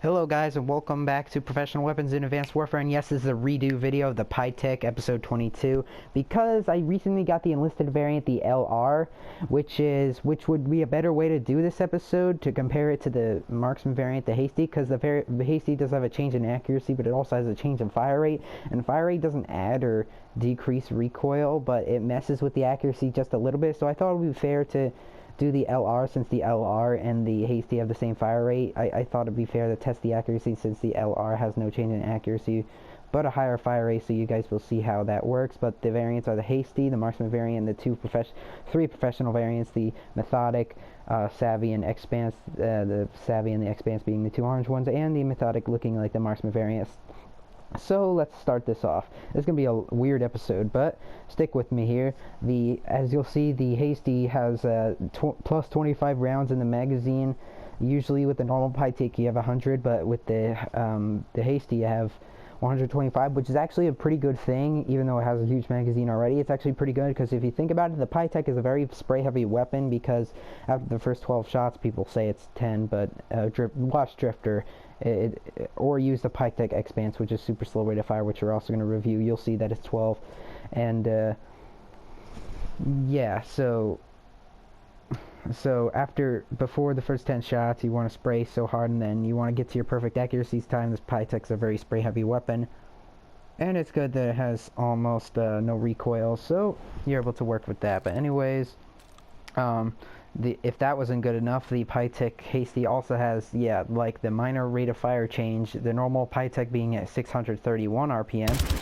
Hello guys, and welcome back to Professional Weapons in Advanced Warfare, and yes, this is a redo video of the Pytaek episode 22, because I recently got the enlisted variant, the LR, which would be a better way to do this episode, to compare it to the marksman variant, the Hasty, because the Hasty does have a change in accuracy, but it also has a change in fire rate, and fire rate doesn't add or decrease recoil, but it messes with the accuracy just a little bit, so I thought it would be fair to do the LR, since the LR and the Hasty have the same fire rate. I thought it'd be fair to test the accuracy, since the LR has no change in accuracy but a higher fire rate, so you guys will see how that works. But the variants are the Hasty, the marksman variant, and the three professional variants, the Methodic, Savvy, and Expanse, the Savvy and the Expanse being the two orange ones, and the Methodic looking like the marksman variant. So let's start this off. It's gonna be a weird episode, but stick with me here. As you'll see, the Hasty has plus 25 rounds in the magazine. Usually with the normal Pytaek you have 100, but with the Hasty you have 125, which is actually a pretty good thing. Even though it has a huge magazine already, it's actually pretty good, because if you think about it, the Pytaek is a very spray heavy weapon, because after the first 12 shots people say it's 10, but watch Drifter or use the Pytaek Expanse, which is super slow rate of fire, which we're also going to review. You'll see that it's 12, and yeah, so before the first 10 shots you want to spray so hard, and then you want to get to your perfect accuracy time. This Pytaek's a very spray heavy weapon, and it's good that it has almost no recoil, so you're able to work with that. But anyways, if that wasn't good enough, the Pytaek Hasty also has, like the minor rate of fire change, the normal Pytaek being at 631 RPM,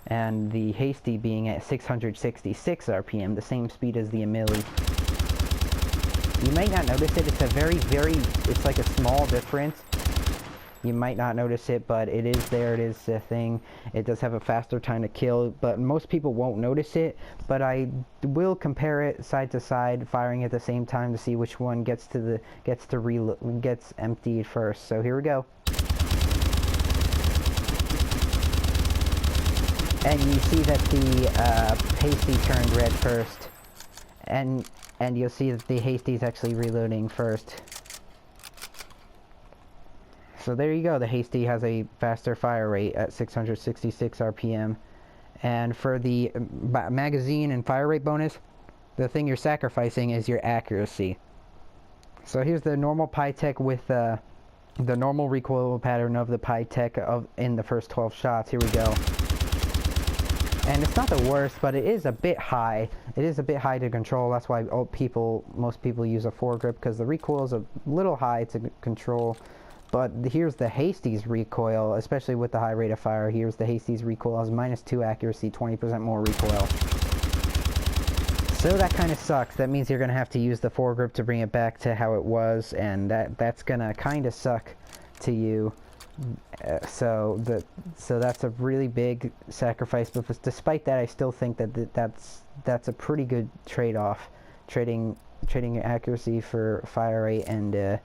and the Hasty being at 666 RPM, the same speed as the Amili. You might not notice it, it's it's like a small difference. You might not notice it, but it is there, it is a thing. It does have a faster time to kill, but most people won't notice it. But I will compare it side to side, firing at the same time, to see which one gets emptied first. So here we go. And you see that the Hasty turned red first, and you'll see that the Hasty is actually reloading first. So there you go, the Hasty has a faster fire rate at 666 RPM. And for the magazine and fire rate bonus, the thing you're sacrificing is your accuracy. So here's the normal Pytaek with the normal recoil pattern of the Pytaek in the first 12 shots. Here we go. And it's not the worst, but it is a bit high. It is a bit high to control. That's why most people use a foregrip, because the recoil is a little high to control. But here's the Hasty's recoil, especially with the high rate of fire. Here's the Hasty's recoil has -2 accuracy, 20% more recoil. So that kind of sucks. That means you're going to have to use the foregrip to bring it back to how it was, and that's going to kind of suck to you. So that's a really big sacrifice. But despite that, I still think that that's a pretty good trade-off, trading your accuracy for fire rate and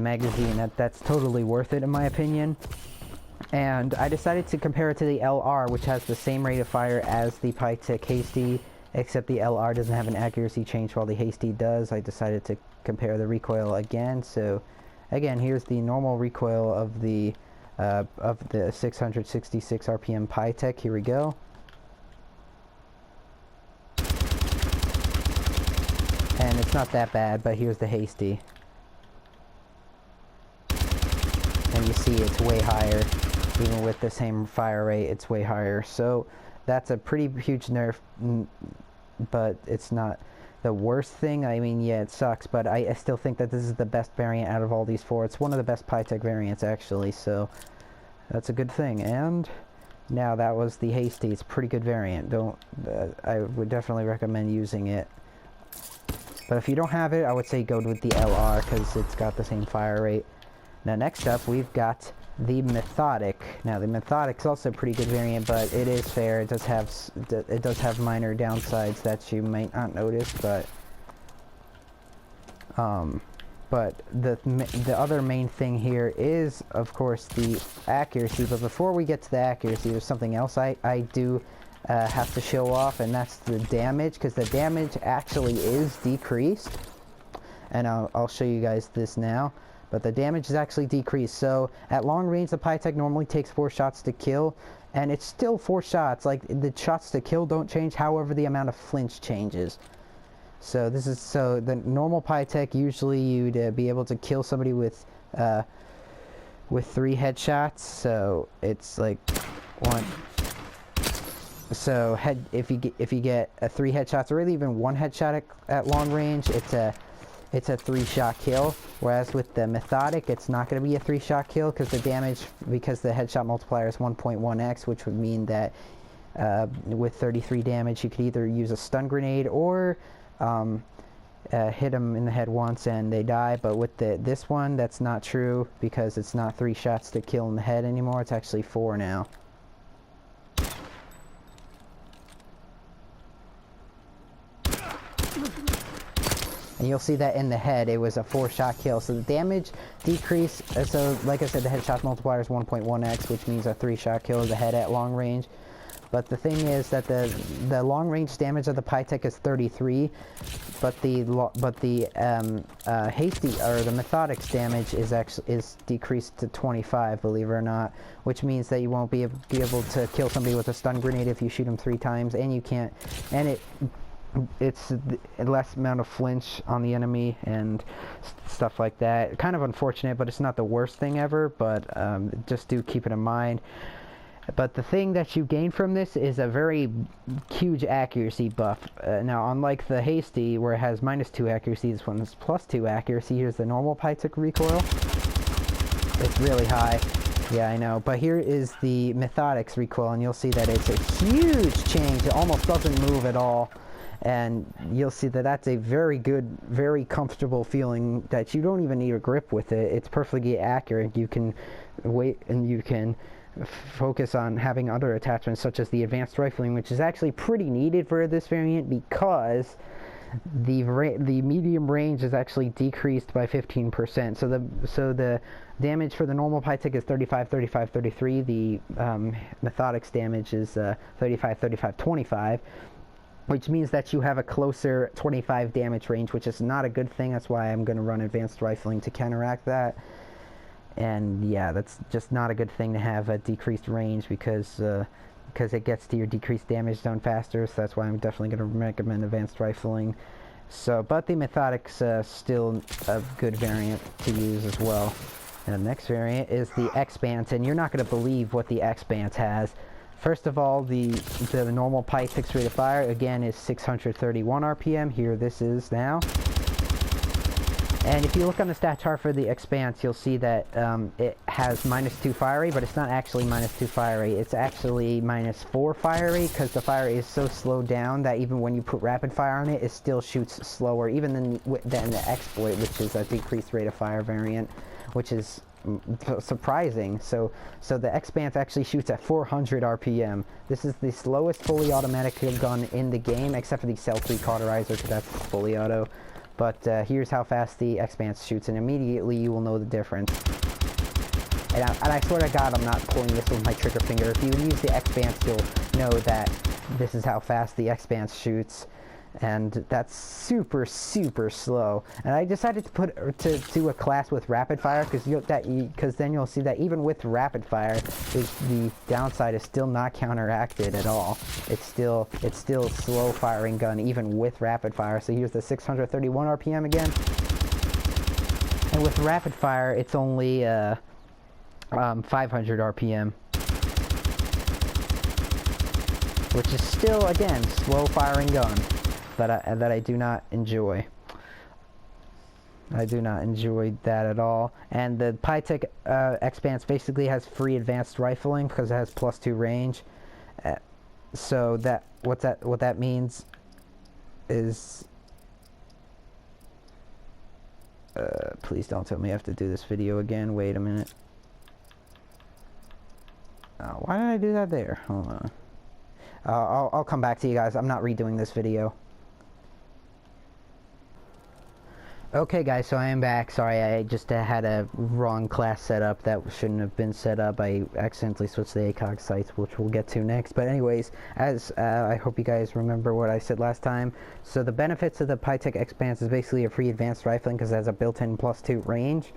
magazine. That's totally worth it in my opinion. And I decided to compare it to the LR, which has the same rate of fire as the Pytaek Hasty, except the LR doesn't have an accuracy change while the Hasty does. I decided to compare the recoil again. So again, here's the normal recoil of the 666 RPM Pytaek. Here we go. And it's not that bad, but here's the Hasty. And you see it's way higher. Even with the same fire rate, it's way higher. So that's a pretty huge nerf, but it's not the worst thing. I mean, yeah, it sucks, but I still think that this is the best variant out of all these four. It's one of the best Pytaek variants, actually, so that's a good thing. And now that was the Hasty. It's a pretty good variant. I would definitely recommend using it. But if you don't have it, I would say go with the LR, because it's got the same fire rate. Now next up, we've got the Methodic. Now the Methodic's also a pretty good variant, but it is fair. It does have minor downsides that you might not notice, but the other main thing here is, of course, the accuracy. But before we get to the accuracy, there's something else I do have to show off, and that's the damage, because the damage actually is decreased and I'll show you guys this now. But the damage is actually decreased. So at long range, the Pytaek normally takes 4 shots to kill, and it's still 4 shots. Like, the shots to kill don't change, however the amount of flinch changes. So the normal Pytaek, usually you'd be able to kill somebody with 3 headshots. So it's like 1. So if you get 3 headshots, or really even 1 headshot at long range, it's a 3-shot kill. Whereas with the Methodic, it's not going to be a 3-shot kill because the headshot multiplier is 1.1x, which would mean that with 33 damage, you could either use a stun grenade or hit them in the head once and they die. But with this one, that's not true because it's not 3 shots to kill in the head anymore. It's actually 4 now. And you'll see that in the head, it was a 4-shot kill. So the damage decrease, so like I said, the headshot multiplier is 1.1x, which means a 3-shot kill of the head at long range. But the thing is that the long range damage of the Pytaek is 33, but the Hasty, or the Methodic's damage is decreased to 25, believe it or not, which means that you won't be able to kill somebody with a stun grenade if you shoot them 3 times, and you can't, and it's less amount of flinch on the enemy and stuff like that. Kind of unfortunate, but it's not the worst thing ever, but just do keep it in mind. But the thing that you gain from this is a very huge accuracy buff. Now, unlike the Hasty, where it has -2 accuracy, this one is +2 accuracy. Here's the normal Pytaek recoil. It's really high. Yeah, I know. But here is the Methodic's recoil, and you'll see that it's a huge change. It almost doesn't move at all. And you'll see that that's a very good, very comfortable feeling that you don't even need a grip with it. It's perfectly accurate. You can wait and you can focus on having other attachments such as the advanced rifling, which is actually pretty needed for this variant because the medium range is actually decreased by 15%. So the damage for the normal Pytaek is 35, 35, 33. The Methodic's damage is 35, 35, 25. Which means that you have a closer 25 damage range, which is not a good thing. That's why I'm going to run advanced rifling to counteract that. And yeah, that's just not a good thing to have a decreased range because it gets to your decreased damage zone faster. So that's why I'm definitely going to recommend advanced rifling. So, but the Methodic's still a good variant to use as well. And the next variant is the Expanse, and you're not going to believe what the Expanse has. First of all, the normal Pytaek's rate of fire, again, is 631 RPM. Here this is now. And if you look on the stat chart for the Expanse, you'll see that it has -2 fire rate, but it's not actually -2 fire rate. It's actually -4 fire rate, because the fire rate is so slowed down that even when you put rapid fire on it, it still shoots slower, even than the Exploit, which is a decreased rate of fire variant, which is surprising. So the Expanse actually shoots at 400 RPM. This is the slowest fully automatic gun in the game, except for the Cell 3 cauterizer, because that's fully auto. But here's how fast the Expanse shoots, and immediately you will know the difference. And I swear to God, I'm not pulling this with my trigger finger. If you use the Expanse, you'll know that this is how fast the Expanse shoots. And that's super, super slow. And I decided to do a class with rapid fire because then you'll see that even with rapid fire, the downside is still not counteracted at all. It's still a slow firing gun even with rapid fire. So here's the 631 RPM again. And with rapid fire, it's only 500 RPM. Which is still, again, slow firing gun. That I do not enjoy. I do not enjoy that at all. And the Pytaek Expanse basically has free advanced rifling because it has +2 range. So what that means is, please don't tell me I have to do this video again. Wait a minute. Why did I do that there? Hold on. I'll come back to you guys. I'm not redoing this video. Okay guys, so I am back. Sorry, I just had a wrong class set up that shouldn't have been set up. I accidentally switched the ACOG sites, which we'll get to next. But anyways, as I hope you guys remember what I said last time. So the benefits of the Pytaek Expanse is basically a free advanced rifling because it has a built-in +2 range,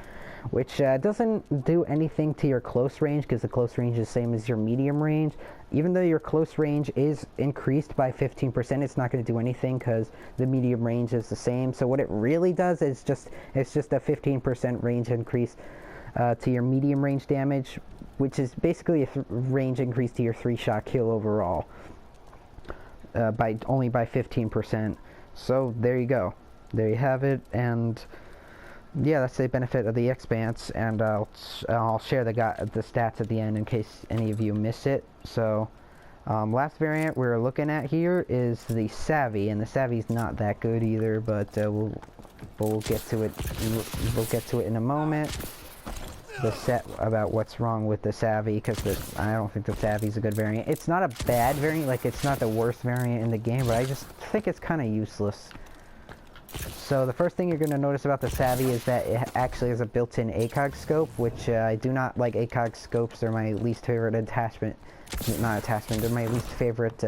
which doesn't do anything to your close range because the close range is the same as your medium range. Even though your close range is increased by 15%, it's not going to do anything because the medium range is the same. So what it really does is it's just a 15% range increase to your medium range damage, which is basically a range increase to your 3-shot kill overall by only by 15%. So there you go. There you have it. And yeah, that's the benefit of the Expanse, and I'll share the stats at the end in case any of you miss it. So, last variant we're looking at here is the Savvy, and the Savvy's not that good either, but we'll get to it. We'll get to it in a moment. About what's wrong with the Savvy, because I don't think the Savvy's a good variant. It's not a bad variant, like it's not the worst variant in the game, but I just think it's kind of useless. So the first thing you're going to notice about the Savvy is that it actually has a built-in ACOG scope, which I do not like. ACOG scopes are my least favorite attachment. Not attachment, they're my least favorite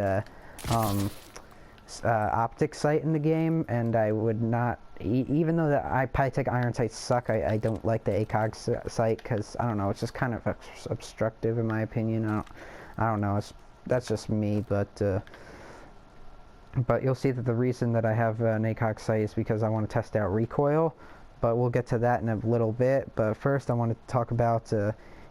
optic sight in the game, and I would not, even though the Pytaek iron sights suck, I don't like the ACOG sight because, I don't know, it's just kind of obstructive in my opinion. I don't know, that's just me, but you'll see that the reason that I have an ACOG sight is because I want to test out recoil, but we'll get to that in a little bit. But first I want to talk about,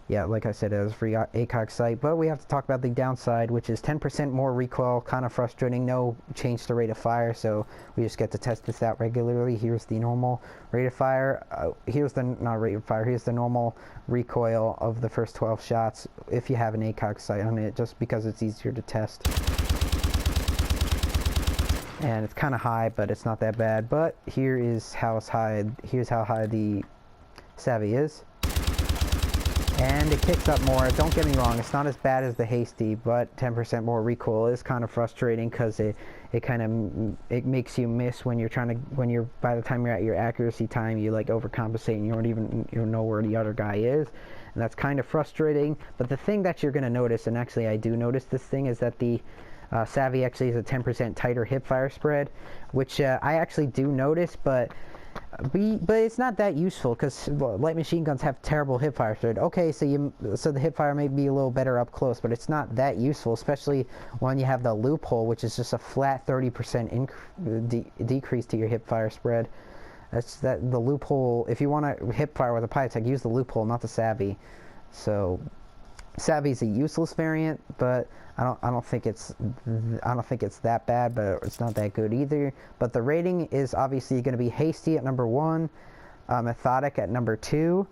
yeah, like I said, it was a free ACOG sight, but we have to talk about the downside, which is 10% more recoil, kind of frustrating, no change to rate of fire, so we just get to test this out regularly. Here's the normal rate of fire, here's the normal recoil of the first 12 shots if you have an ACOG sight on it, just because it's easier to test. And it's kind of high, but it's not that bad. But here's how high the Savvy is, and it kicks up more. Don't get me wrong, it's not as bad as the Hasty, but 10% more recoil is kind of frustrating because it makes you miss when you're by the time you're at your accuracy time, you like overcompensate and you don't even know where the other guy is, and that's kind of frustrating. But the thing that you're going to notice, and actually I do notice this thing, is that the Savvy actually has a 10% tighter hipfire spread, which I actually do notice, but it's not that useful because light machine guns have terrible hipfire spread. Okay, so the hipfire may be a little better up close, but it's not that useful, especially when you have the loophole, which is just a flat 30% decrease to your hipfire spread. The loophole. If you want to hipfire with a Pytaek, use the loophole, not the Savvy. So Savvy's a useless variant, but I don't think it's that bad, but it's not that good either. But the rating is obviously going to be Hasty at number 1, Methodic at number 2,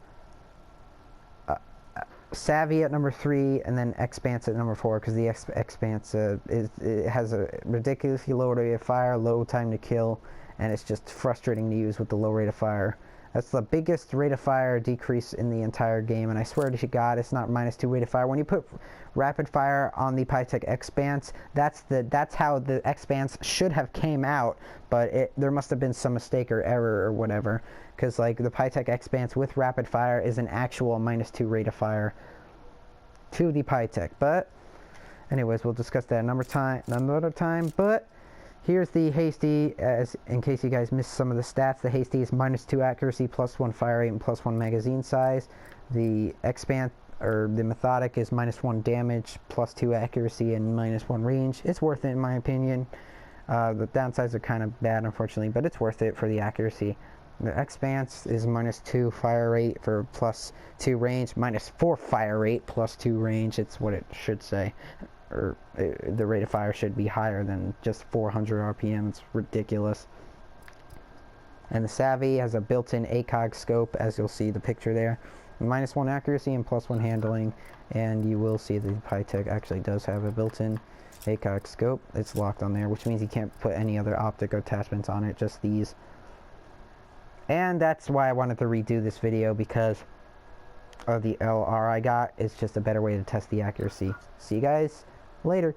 Savvy at number 3, and then Expanse at number 4, because the Expanse it has a ridiculously low rate of fire, low time to kill, and it's just frustrating to use with the low rate of fire. That's the biggest rate of fire decrease in the entire game, and I swear to God, it's not -2 rate of fire. When you put rapid fire on the Pytaek Expanse, that's how the Expanse should have came out, but there must have been some mistake or error or whatever, because like the Pytaek Expanse with rapid fire is an actual -2 rate of fire to the Pytaek. But anyways, we'll discuss that another time. But here's the Hasty, as in case you guys missed some of the stats. The Hasty is -2 accuracy, +1 fire rate, and +1 magazine size. The Expanse, or the Methodic, is -1 damage, +2 accuracy, and -1 range. It's worth it in my opinion. The downsides are kind of bad, unfortunately, but it's worth it for the accuracy. The Expanse is -2 fire rate for +2 range, -4 fire rate, +2 range. It's what it should say. Or the rate of fire should be higher than just 400 RPM. It's ridiculous. And the Savvy has a built-in ACOG scope, as you'll see the picture there. -1 accuracy and +1 handling, and you will see the Pytaek actually does have a built-in ACOG scope. It's locked on there, which means you can't put any other optic attachments on it, just these. And that's why I wanted to redo this video, because of the LR I got. It's just a better way to test the accuracy. See you guys later.